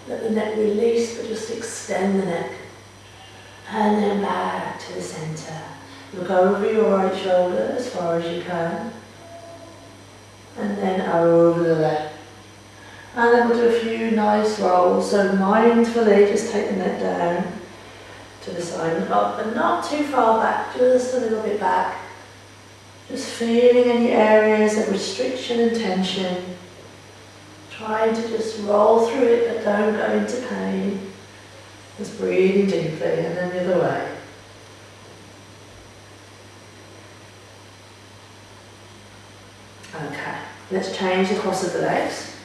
Let the neck release, but just extend the neck. And then back to the centre. Look over your right shoulder as far as you can. And then over the left. And then we'll do a few nice rolls. So mindfully, just take the neck down to the side and up, but not too far back, just a little bit back. Just feeling any areas of restriction and tension. Trying to just roll through it, but don't go into pain. Just breathing deeply, and then the other way. Okay, let's change the cross of the legs.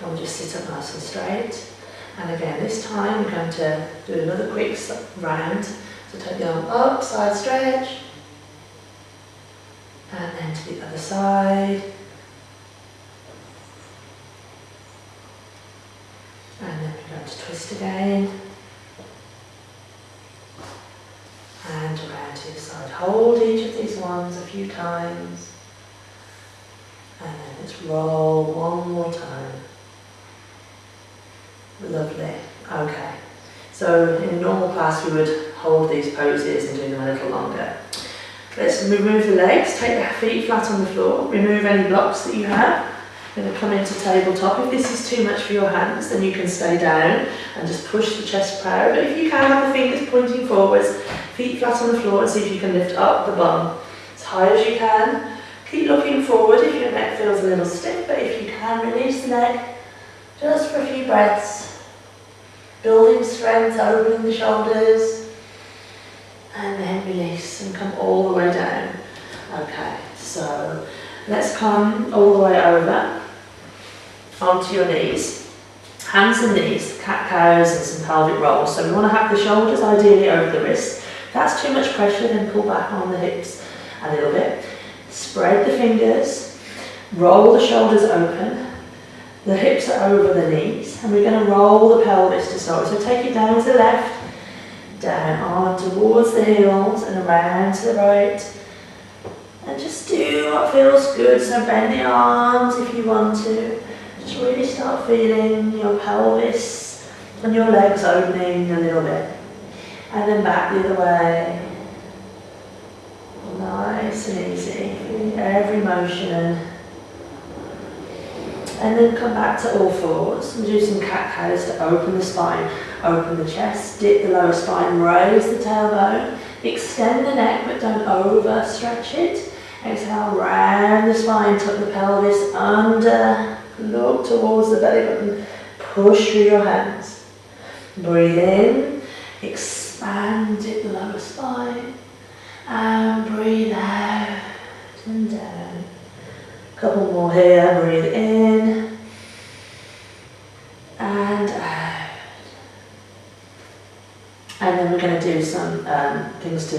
And we'll just sit up nice and straight. And again, this time we're going to do another quick round. So take the arm up, side stretch. And then to the other side. And then we're going to twist again. And around to the side. Hold each of these ones a few times. And then let's roll one more time. Lovely. Okay. So in a normal class we would hold these poses and do them a little longer. Let's remove the legs, take the feet flat on the floor, remove any blocks that you have. You're going to come into tabletop. If this is too much for your hands, then you can stay down and just push the chest proud. But if you can, have the fingers pointing forwards, feet flat on the floor, and see if you can lift up the bum as high as you can. Keep looking forward if your neck feels a little stiff, but if you can, release the neck just for a few breaths. Building strength, opening the shoulders. And then release and come all the way down. Okay, so let's come all the way over onto your knees. Hands and knees, cat-cows and some pelvic rolls. So we want to have the shoulders ideally over the wrists. If that's too much pressure, then pull back on the hips a little bit. Spread the fingers, roll the shoulders open. The hips are over the knees, and we're going to roll the pelvis to start. So take it down to the left. Down, on towards the heels and around to the right. And just do what feels good. So bend the arms if you want to. Just really start feeling your pelvis and your legs opening a little bit. And then back the other way. Nice and easy. Feeling every motion. And then come back to all fours and do some cat-cows to open the spine. Open the chest, dip the lower spine, raise the tailbone, extend the neck but don't overstretch it. Exhale, round the spine, tuck the pelvis under, look towards the belly button, push through your hands. Breathe in, expand, dip the lower spine, and breathe out and down. Couple more here, breathe in and out. And then we're going to do some things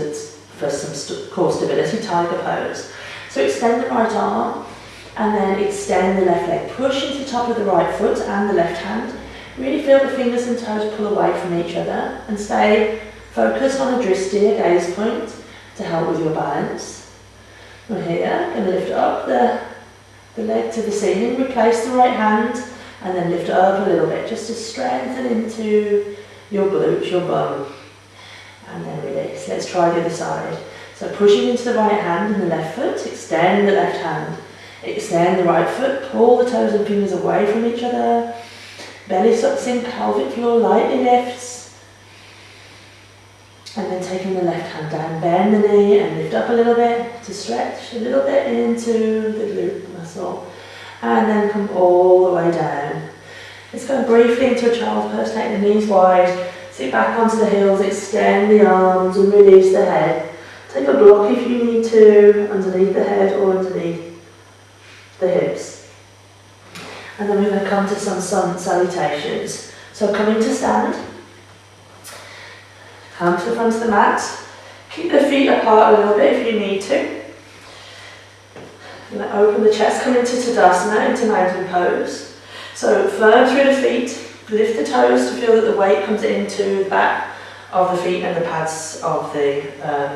for some core stability, tiger pose. So extend the right arm and then extend the left leg. Push into the top of the right foot and the left hand. Really feel the fingers and toes pull away from each other and stay focused on a drishti, a gaze point, to help with your balance. We're here, going to lift up the leg to the ceiling, replace the right hand and then lift up a little bit just to strengthen into your glutes, your bum, and then release. Let's try the other side. So pushing into the right hand and the left foot, extend the left hand, extend the right foot, pull the toes and fingers away from each other, belly sucks in, pelvic floor lightly lifts, and then taking the left hand down, bend the knee and lift up a little bit to stretch a little bit into the glute muscle, and then come all the way down. Let's go briefly into a child's pose, take the knees wide, sit back onto the heels, extend the arms and release the head. Take a block if you need to, underneath the head or underneath the hips. And then we're going to come to some sun salutations. So coming to stand, come to the front of the mat, keep the feet apart a little bit if you need to. And open the chest, come into Tadasana, into mountain pose. So firm through the feet, lift the toes to feel that the weight comes into the back of the feet and the pads of the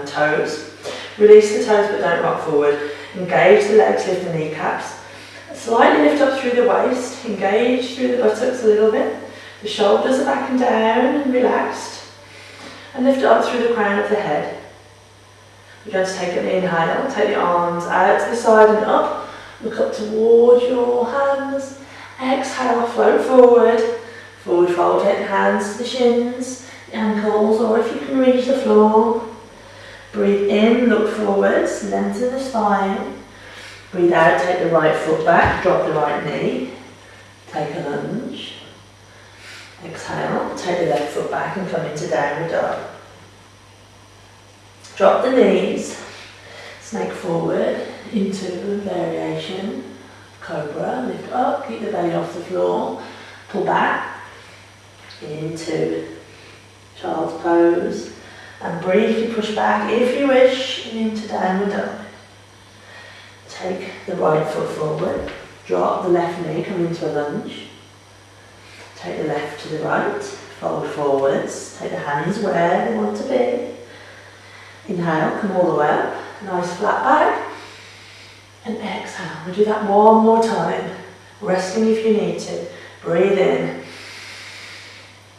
toes. Release the toes but don't rock forward. Engage the legs, lift the kneecaps. Slightly lift up through the waist, engage through the buttocks a little bit. The shoulders are back and down and relaxed. And lift up through the crown of the head. We're going to take an inhale, take the arms out to the side and up. Look up towards your hands. Exhale, float forward. Forward fold, take the hands to the shins, the ankles, or if you can reach the floor. Breathe in, look forwards, lengthen the spine. Breathe out, take the right foot back, drop the right knee. Take a lunge. Exhale, take the left foot back and come into downward dog. Drop the knees, snake forward into variation. Cobra, lift up, keep the belly off the floor, pull back into child's pose, and briefly push back if you wish into downward dog. Take the right foot forward, drop the left knee, come into a lunge. Take the left to the right, fold forwards, take the hands where they want to be. Inhale, come all the way up, nice flat back. And exhale, we'll do that one more time, resting if you need to. Breathe in,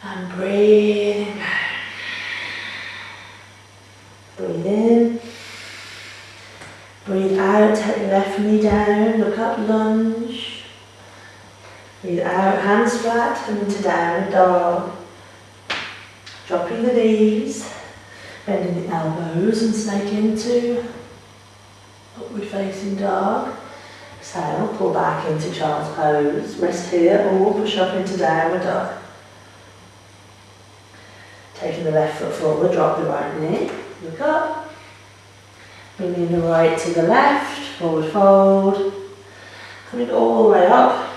and breathing back. Breathe in, breathe out, take the left knee down, look up, lunge. Breathe out, hands flat, come into downward dog. Dropping the knees, bending the elbows and snake into upward facing dog. Exhale, pull back into child's pose. Rest here or push up into downward dog. Taking the left foot forward, drop the right knee. Look up. Bringing the right to the left, forward fold. Coming all the way up.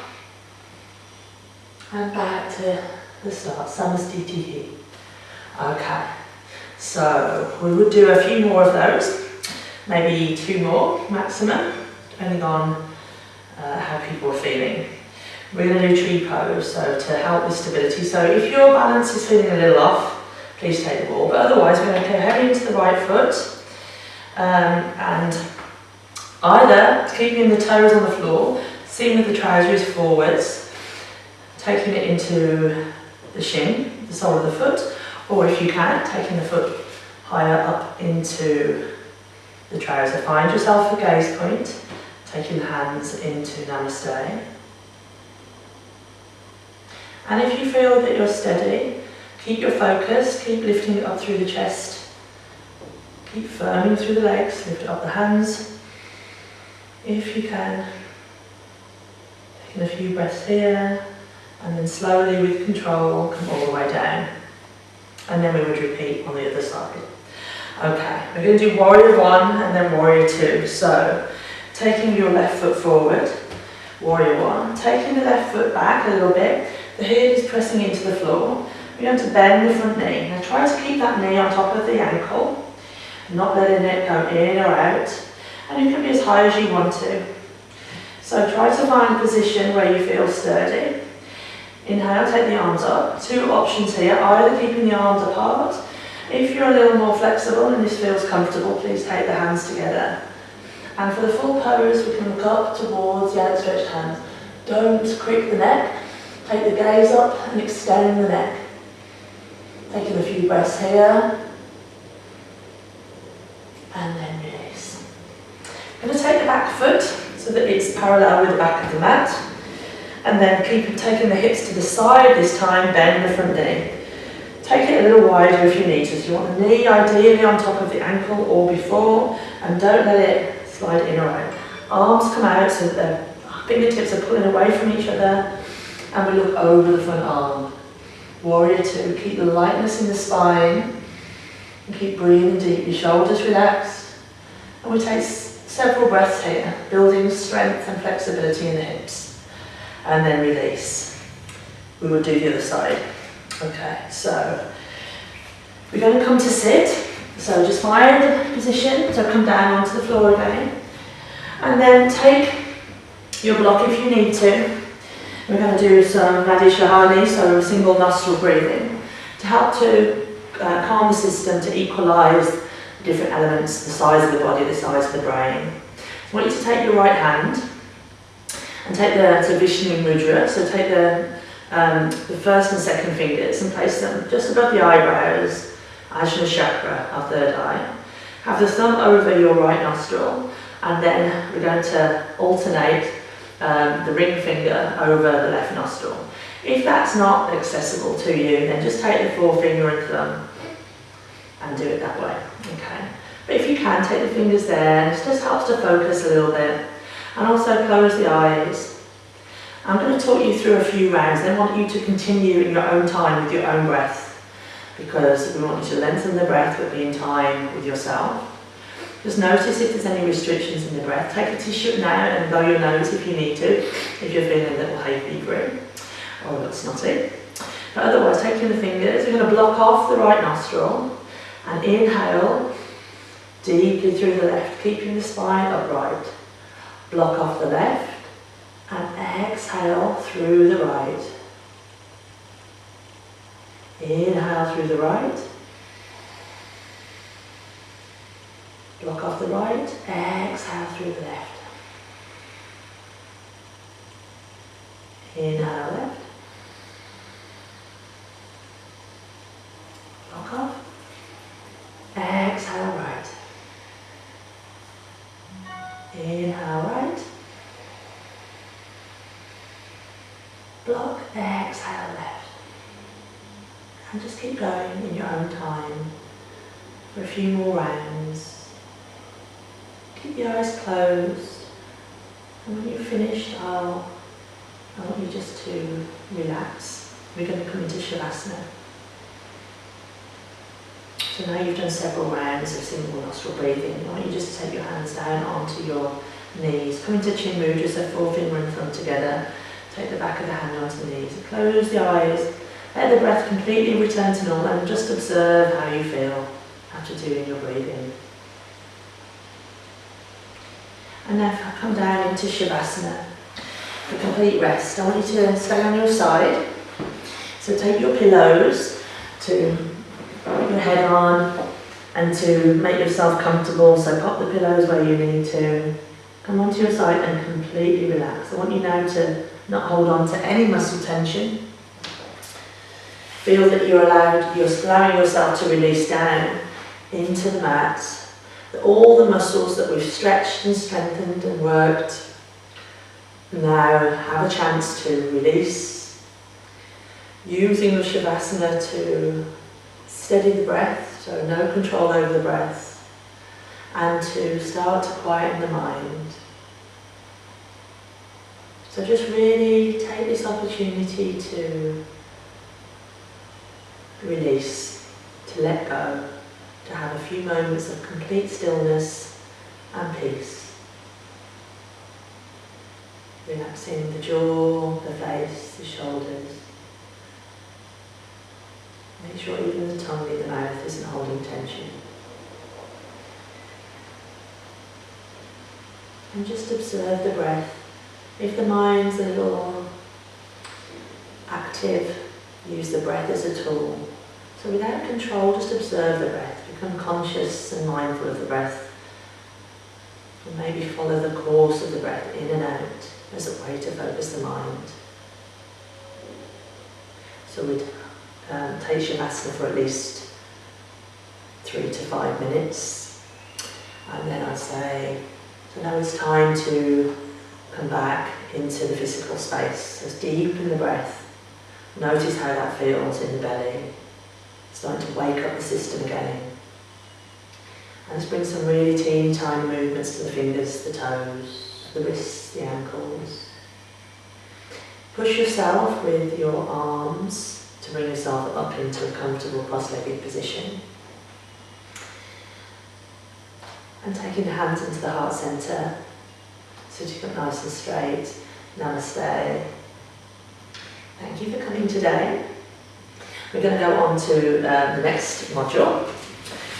And back to the start, Samastitihi. Okay, so we would do a few more of those. Maybe 2 more maximum, depending on how people are feeling. We're going to do tree pose, so to help with stability. So if your balance is feeling a little off, please take the ball. But otherwise, we're going to go heavy into the right foot, and either keeping the toes on the floor, seeing that the trouser is forwards, taking it into the shin, the sole of the foot, or if you can, taking the foot higher up into the trouser. Find yourself a gaze point, taking the hands into Namaste. And if you feel that you're steady, keep your focus, keep lifting it up through the chest. Keep firming through the legs, lift up the hands. If you can, taking a few breaths here, and then slowly with control, come all the way down. And then we would repeat on the other side. Okay, we're going to do warrior 1 and then warrior 2. So, taking your left foot forward, warrior 1, taking the left foot back a little bit, the heel is pressing into the floor. We're going to bend the front knee. Now try to keep that knee on top of the ankle, not letting it go in or out. And you can be as high as you want to. So try to find a position where you feel sturdy. Inhale, take the arms up. 2 options here, either keeping the arms apart. If you're a little more flexible and this feels comfortable, please take the hands together. And for the full pose, we can look up towards the outstretched hands. Don't crick the neck. Take the gaze up and extend the neck. Taking a few breaths here. And then release. I'm going to take the back foot so that it's parallel with the back of the mat. And then keep taking the hips to the side this time, bend the front knee. Take it a little wider if you need to. So you want the knee ideally on top of the ankle or before, and don't let it slide in or out. Arms come out so that the fingertips are pulling away from each other, and we look over the front arm. Warrior 2, keep the lightness in the spine, and keep breathing deep, your shoulders relaxed. And we take several breaths here, building strength and flexibility in the hips. And then release. We will do the other side. Okay, so we're going to come to sit. So just find the position, so come down onto the floor again. And then take your block if you need to. We're going to do some Nadi Shahani, so single nostril breathing, to help to calm the system, to equalise different elements, the size of the body, the size of the brain. I want you to take your right hand And take the Vishnu Mudra, so take the first and second fingers and place them just above the eyebrows, Ajna Chakra, our third eye. Have the thumb over your right nostril, and then we're going to alternate the ring finger over the left nostril. If that's not accessible to you, then just take the forefinger and thumb and do it that way, okay? But if you can, take the fingers there, and it just helps to focus a little bit. And also close the eyes. I'm going to talk you through a few rounds, then I want you to continue in your own time with your own breath, because we want you to lengthen the breath but be in time with yourself. Just notice if there's any restrictions in the breath. Take a tissue now and blow your nose if you need to, if you're feeling a little hay fevery or a little snotty. But otherwise, taking the fingers, we're going to block off the right nostril and inhale deeply through the left, keeping the spine upright. Block off the left and exhale through the right. Inhale through the right. Block off the right, exhale through the left. Inhale left. Block off. Exhale right. Inhale right. Block, exhale left. And just keep going in your own time for a few more rounds. Keep your eyes closed. And when you've finished, I want you just to relax. We're going to come into Shavasana. So now you've done several rounds of single nostril breathing. I want you just to take your hands down onto your knees. Come into Chin Mudra, so forefinger and thumb together. Take the back of the hand onto the knees. Close the eyes. Let the breath completely return to normal and just observe how you feel after doing your breathing. And now come down into Shavasana for complete rest. I want you to stay on your side. So take your pillows to put your head on and to make yourself comfortable. So pop the pillows where you need to. Come onto your side and completely relax. I want you now to not hold on to any muscle tension. Feel that you're allowing yourself to release down into the mat. All the muscles that we've stretched and strengthened and worked now have a chance to release. Using your Shavasana to steady the breath, so no control over the breath, and to start to quieten the mind. So just really take this opportunity to release, to let go, to have a few moments of complete stillness and peace. Relaxing the jaw, the face, the shoulders. Make sure even the tongue in the mouth isn't holding tension. And just observe the breath. If the mind's a little active, use the breath as a tool. So without control, just observe the breath. Become conscious and mindful of the breath. And maybe follow the course of the breath in and out as a way to focus the mind. So we'd take Shavasana for at least 3 to 5 minutes. And then I'd say, so now it's time to come back into the physical space. So deepen the breath. Notice how that feels in the belly. Starting to wake up the system again. And just bring some really teeny tiny movements to the fingers, the toes, the wrists, the ankles. Push yourself with your arms to bring yourself up into a comfortable cross-legged position. And taking the hands into the heart centre, sitting up nice and straight. Namaste. Thank you for coming today. We're going to go on to the next module.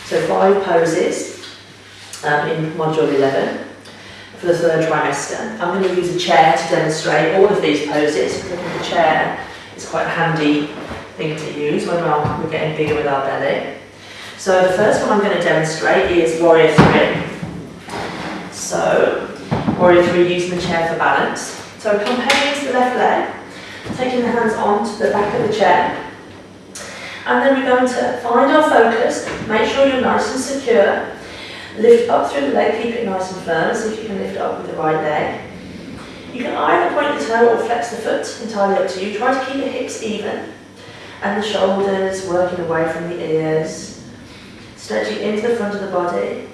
So 5 poses in module 11 for the 3rd trimester. I'm going to use a chair to demonstrate all of these poses, because I think the chair is quite a handy thing to use when we're getting bigger with our belly. So the first one I'm going to demonstrate is Warrior 3. So Warrior 3, using the chair for balance. So So come head into the left leg, taking the hands onto the back of the chair. And then we're going to find our focus, make sure you're nice and secure. Lift up through the leg, keep it nice and firm, see if you can lift it up with the right leg. You can either point the toe or flex the foot, entirely up to you. Try to keep the hips even and the shoulders working away from the ears. Stretching into the front of the body.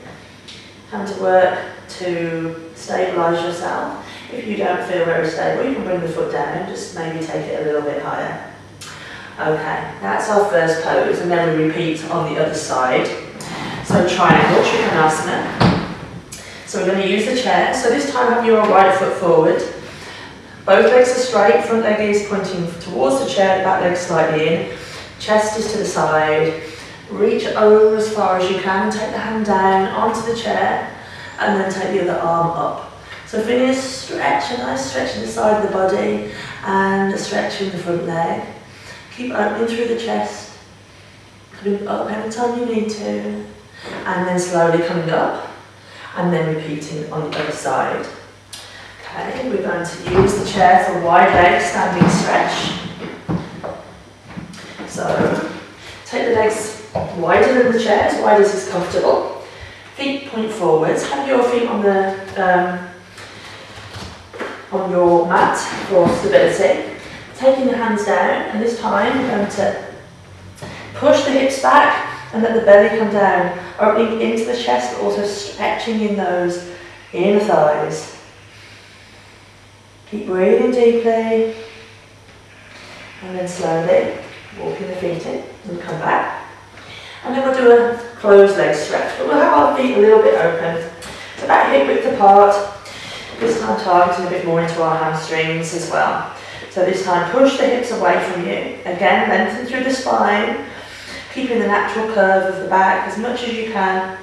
Having to work to stabilise yourself. If you don't feel very stable, you can bring the foot down and just maybe take it a little bit higher. Okay, that's our first pose, and then we repeat on the other side. So triangle, Trikonasana. So we're going to use the chair. So this time have your right foot forward. Both legs are straight, front leg is pointing towards the chair, the back leg slightly in. Chest is to the side. Reach over as far as you can, take the hand down onto the chair, and then take the other arm up. So finish, stretch, a nice stretch in the side of the body, and a stretch in the front leg. Keep opening through the chest, coming up anytime you need to, and then slowly coming up, and then repeating on the other side. Okay, we're going to use the chair for wide leg standing stretch. So, take the legs wider than the chair, as wide as is comfortable. Feet point forwards, have your feet on your mat for stability. Taking the hands down, and this time we're going to push the hips back and let the belly come down, opening into the chest but also stretching in those inner thighs. Keep breathing deeply, and then slowly walking the feet in and come back. And then we'll do a closed leg stretch, but we'll have our feet a little bit open. It's about hip width apart, this time targeting a bit more into our hamstrings as well. So this time push the hips away from you. Again, lengthen through the spine, keeping the natural curve of the back as much as you can,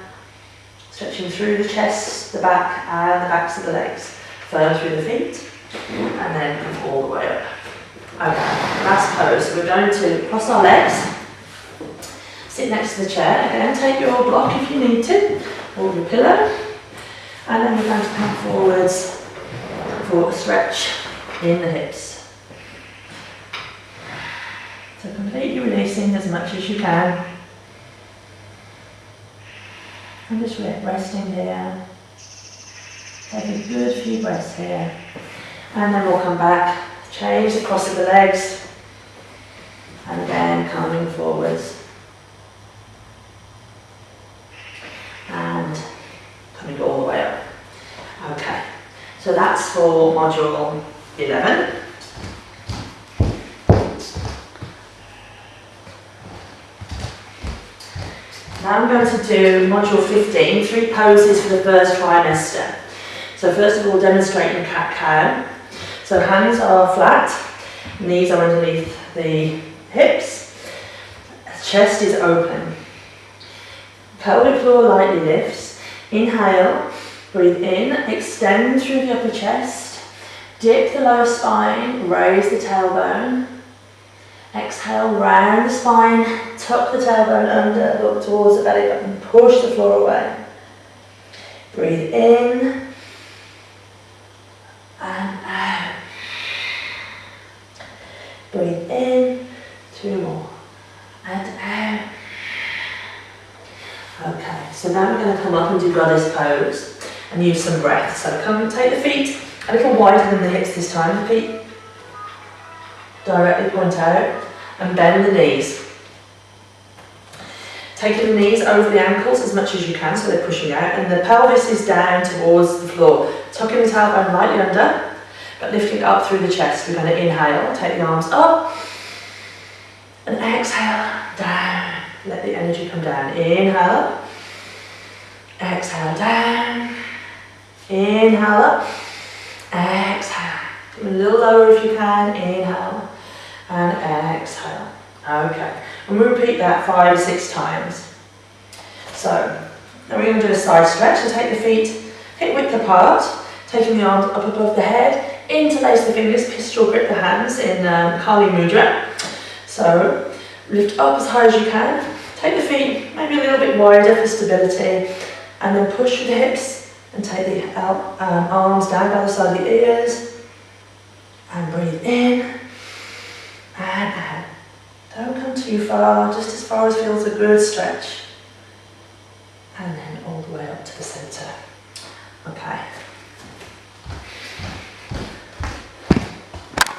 stretching through the chest, the back and the backs of the legs. Firm through the feet, and then come all the way up. Okay, last pose. So we're going to cross our legs, sit next to the chair. Again, take your block if you need to, or your pillow. And then we're going to come forwards for a stretch in the hips. So completely releasing as much as you can. And just resting here. Take a good few breaths here. And then we'll come back, change the cross of the legs. And again, coming forwards. And coming all the way up. Okay, so that's for module 11. Now I'm going to do module 15, 3 poses for the first trimester. So first of all, demonstrating cat-cow. So hands are flat, knees are underneath the hips, chest is open. Pelvic floor lightly lifts. Inhale, breathe in, extend through the upper chest, dip the lower spine, raise the tailbone. Exhale, round the spine, tuck the tailbone under, look towards the belly button, push the floor away. Breathe in and out. Breathe in, 2 more, and out. Okay, so now we're going to come up and do goddess pose and use some breath. So come and take the feet a little wider than the hips this time. The feet directly point out and bend the knees. Taking the knees over the ankles as much as you can so they're pushing out, and the pelvis is down towards the floor. Tucking the tailbone lightly under, but lifting up through the chest. We're going to inhale, take the arms up, and exhale, down. Let the energy come down. Inhale up, exhale down, inhale up, exhale. Come a little lower if you can, inhale, and exhale. Okay, and we'll repeat that 5 or 6 times. So, now we're going to do a side stretch. So take the feet hip width apart, taking the arms up above the head, interlace the fingers, pistol grip the hands in Kali Mudra. So, lift up as high as you can. Take the feet maybe a little bit wider for stability, and then push with the hips and take the arms down by the side of the ears. And breathe in and out. Don't come too far, just as far as feels a good stretch. And then all the way up to the centre. Okay,